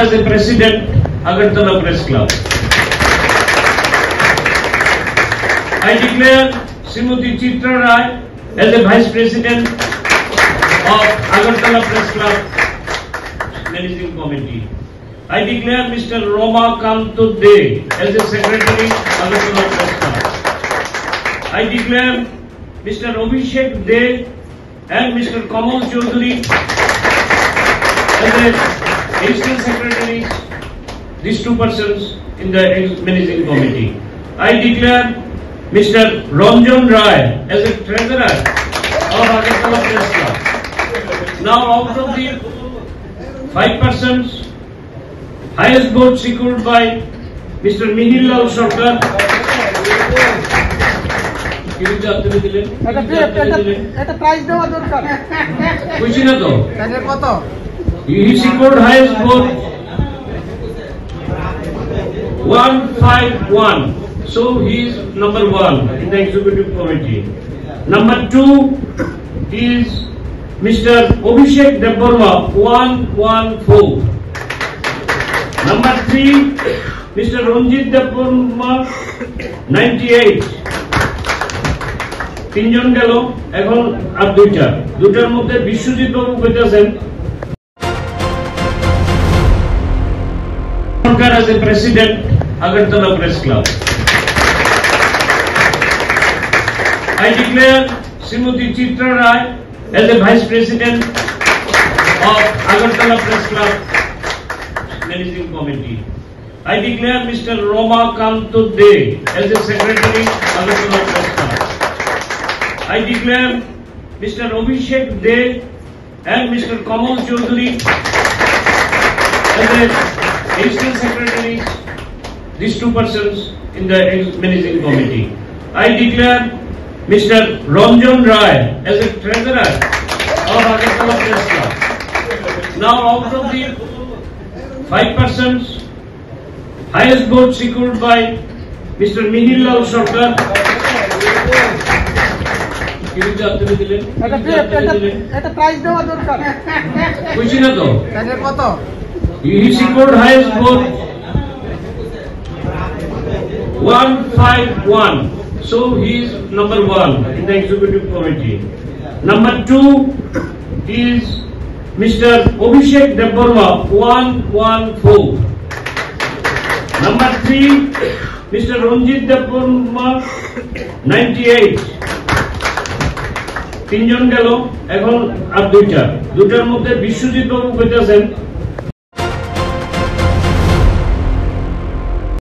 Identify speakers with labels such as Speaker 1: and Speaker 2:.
Speaker 1: as a president, Agartala Press Club. I declare Srimati Chitra Rai as a vice president of Agartala Press Club Managing Committee. I declare Mr. Roma Kanto De as a secretary Agartala Press Club. I declare Mr. Abhishek De and Mr. Kamal Chaudhary as the additional secretaries, these two persons in the managing committee. I declare Mr. Ranjan Rai as a treasurer of Agartala Press Club. Now, out of the 5 persons, highest vote secured by Mr. Mihir Lal Sarkar. He secured highest vote 151. So he is number 1 in the executive committee. Number 2 is Mr. Abhishek Deborma 114. Number 3 Mr. Ranjit Deborma 98. তিনজন গেল, এখন আর দুইটার মধ্যে বিশ্বজিৎ বাবু পেতেছেন সরকার as a president Agartala Press Club. I declare Srimati Chitra Rai as a vice president of Agartala Press Club Managing Committee. I declare Mr. Roma Kanto De as the secretary Agartala Press Club. I declare Mr. Abhishek De and Mr. Kamal Chaudhary as the additional secretaries, these two persons in the managing committee. I declare Mr. Ranjan Rai as a treasurer of Agartala Press Club. Now, out of the 5 persons, highest vote secured by Mr. Mihir Lal Sarkar. He secured highest vote 151. So he is number 1 in the executive committee. Number 2 is Mr. Abhishek Deborma 114. Number 3 Mr. Ranjit Deborma 98. তিনজন গেল, এখন আর দুইটার মধ্যে বিশ্বজিৎ বাবু পেতেছেন